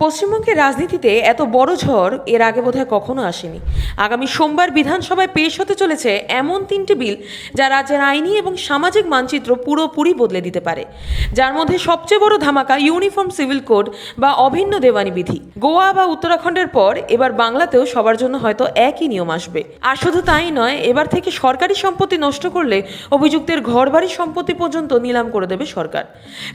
পশ্চিমবঙ্গের রাজনীতিতে এত বড় ঝড় এর আগে বোধহয় কখনো আসেনি। আগামী সোমবার বিধানসভায় পেশ হতে চলেছে এমন তিনটি বিল যা রাজ্যের আইনি এবং সামাজিক মানচিত্র পুরোপুরি বদলে দিতে পারে। যার মধ্যে সবচেয়ে বড় ধামাকা ইউনিফর্ম সিভিল কোড বা অভিন্ন দেওয়ানি বিধি। গোয়া বা উত্তরাখণ্ডের পর এবার বাংলাতেও সবার জন্য হয়তো একই নিয়ম আসবে। আর শুধু তাই নয়, এবার থেকে সরকারি সম্পত্তি নষ্ট করলে অভিযুক্তের ঘরবাড়ি সম্পত্তি পর্যন্ত নিলাম করে দেবে সরকার।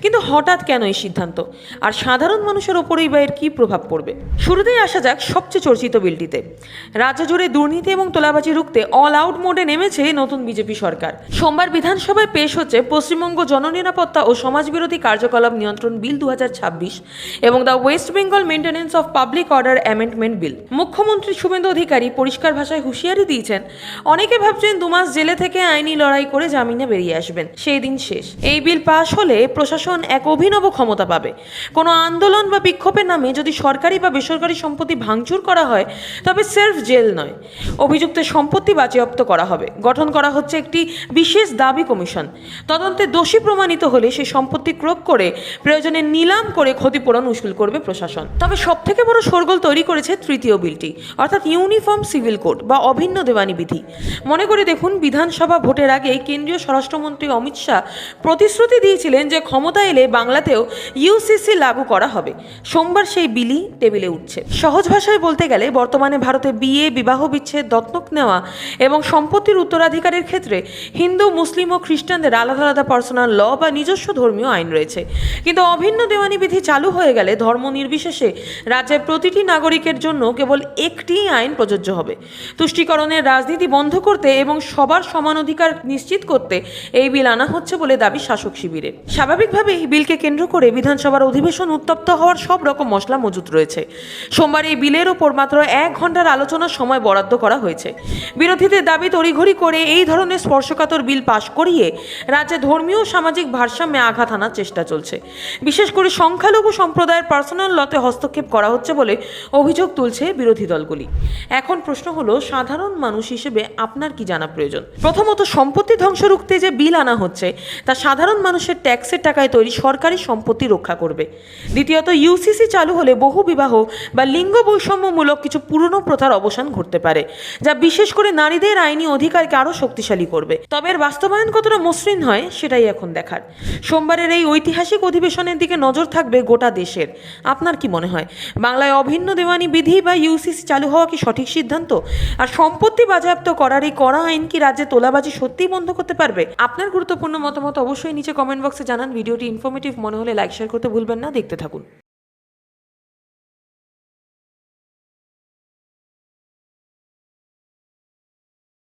কিন্তু হঠাৎ কেন এই সিদ্ধান্ত, আর সাধারণ মানুষের ওপরেই বা এর কি প্রভাব পড়বে? শুরুতেই আসা যাক সবচেয়ে চর্চিত বিলটিতে। রাজ্য জুড়ে দুর্নীতি এবং তোলাবাজি রুখতে অল আউট মোডে নেমেছে নতুন বিজেপি সরকার। সোমবার বিধানসভায় পেশ হচ্ছে পশ্চিমবঙ্গ জননিরাপত্তা ও সমাজবিরোধী কার্যকলাপ নিয়ন্ত্রণ বিল 2026 এবং the West Bengal maintenance of public order amendment bill. মুখ্যমন্ত্রী শুভেন্দু অধিকারী পরিষ্কার ভাষায় হুঁশিয়ারি দিয়েছেন, অনেকে ভাবছেন 2 মাস জেলে থেকে আইনি লড়াই করে জামিনে বেরিয়ে আসবেন, সেই দিন শেষ। এই বিল পাশ হলে প্রশাসন এক অভিনব ক্ষমতা পাবে। কোনো আন্দোলন বা বিক্ষোভের নামে যদি সরকারি বা বেসরকারি সম্পত্তি ভাঙচুর করা হয়, তবে সির্ফ জেল নয়, অভিযুক্তের সম্পত্তি বাজেয়াপ্ত করা হবে। গঠন করা হচ্ছে একটি বিশেষ দাবি কমিশন। তদন্তে দোষী প্রমাণিত হলে সেই সম্পত্তি ক্রোক করে প্রয়োজনে নিলাম করে ক্ষতিপূরণ উসুল করবে প্রশাসন। তবে সবথেকে বড় শোরগোল তৈরি করেছে তৃতীয় বিলটি, অর্থাৎ ইউনিফর্ম সিভিল কোড বা অভিন্ন দেওয়ানি বিধি। মনে করে দেখুন, বিধানসভা ভোটের আগে কেন্দ্রীয় স্বরাষ্ট্রমন্ত্রী অমিত শাহ প্রতিশ্রুতি দিয়েছিলেন যে ক্ষমতা এলে বাংলাতেও ইউসিসি লাগু করা হবে। সোমবার সেই বিলই টেবিলে উঠছে। সহজ ভাষায় বলতে গেলে বর্তমানে ভারতে বিয়ে, বিবাহ বিচ্ছেদ, দত্তক নেওয়া এবং সম্পত্তির উত্তরাধিকারের ক্ষেত্রে হিন্দু, মুসলিম ও খ্রিস্টানদের আলাদা আলাদা পার্সোনাল ল বা নিজস্ব ধর্মীয় আইন রয়েছে। কিন্তু অভিন্ন দেওয়ানি বিধি চালু হয়ে গেলে ধর্ম নির্বিশেষে রাজ্যের প্রতিটি নাগরিকের জন্য কেবল একটি আইন প্রযোজ্য হবে। তুষ্টিকরণের রাজনীতি বন্ধ করতে এবং সবার সমান অধিকার নিশ্চিত করতে এই বিল আনা হচ্ছে বলে দাবি শাসক শিবিরের। স্বাভাবিকভাবেই এই বিলকে কেন্দ্র করে বিধানসভার অধিবেশন উত্তপ্ত হওয়ার সব রকম মশলা মজুত রয়েছে। সোমবার এই বিলের ওপর মাত্র 1 ঘন্টার আলোচনার সময় বরাদ্দ করা হয়েছে। বিরোধীদের দাবি তড়িঘড়ি করে এই ধরনের স্পর্শকাতর বিল পাশ করিয়ে রাজ্যে ধর্মীয় সামাজিক ভারসাম্যে আঘাত আনার চেষ্টা চলছে। বিশেষ করে সংখ্যালঘু সম্প্রদায়ের পার্সোনাল লতে হস্তক্ষেপ করা হচ্ছে বলে অভিযোগ তুলছে বিরোধী দলগুলি। এখন প্রশ্ন হলো, সাধারণ মানুষ হিসেবে আপনার কি জানা প্রয়োজন? প্রথমত, সম্পত্তি ধ্বংস রুখতে যে বিল আনা হচ্ছে তা সাধারণ মানুষের ট্যাক্সের টাকায় তৈরি সরকারি সম্পত্তি রক্ষা করবে। দ্বিতীয়ত, ইউসিসি চালু হলে বহু বিবাহ বা লিঙ্গ বৈষম্যমূলক কিছু পুরনো প্রথার অবসান ঘটতে পারে, যা বিশেষ করে নারীদের আইনি অধিকারকে আরও শক্তিশালী করবে। তবে এর বাস্তবায়ন কতটা মসৃণ হয় সেটাই এখন দেখার। সোমবারের এই ঐতিহাসিক অধিবেশনের দিকে নজর থাকবে গোটা দেশের। আপনার কি মনে হয়, বাংলায় অভিন্ন দেওয়ানি বিধি বা ইউসিসি চালু হওয়া কি সঠিক সিদ্ধান্ত? আর সম্পত্তি বাজেয়াপ্ত করার এই কড়া আইন কি রাজ্যে তোলাবাজি সত্যিই বন্ধ করতে পারবে? আপনার গুরুত্বপূর্ণ মতামত অবশ্যই নিচে কমেন্ট বক্সে জানান। ভিডিওটি ইনফরমেটিভ মনে হলে লাইক শেয়ার করতে ভুলবেন না। দেখতে থাকুন।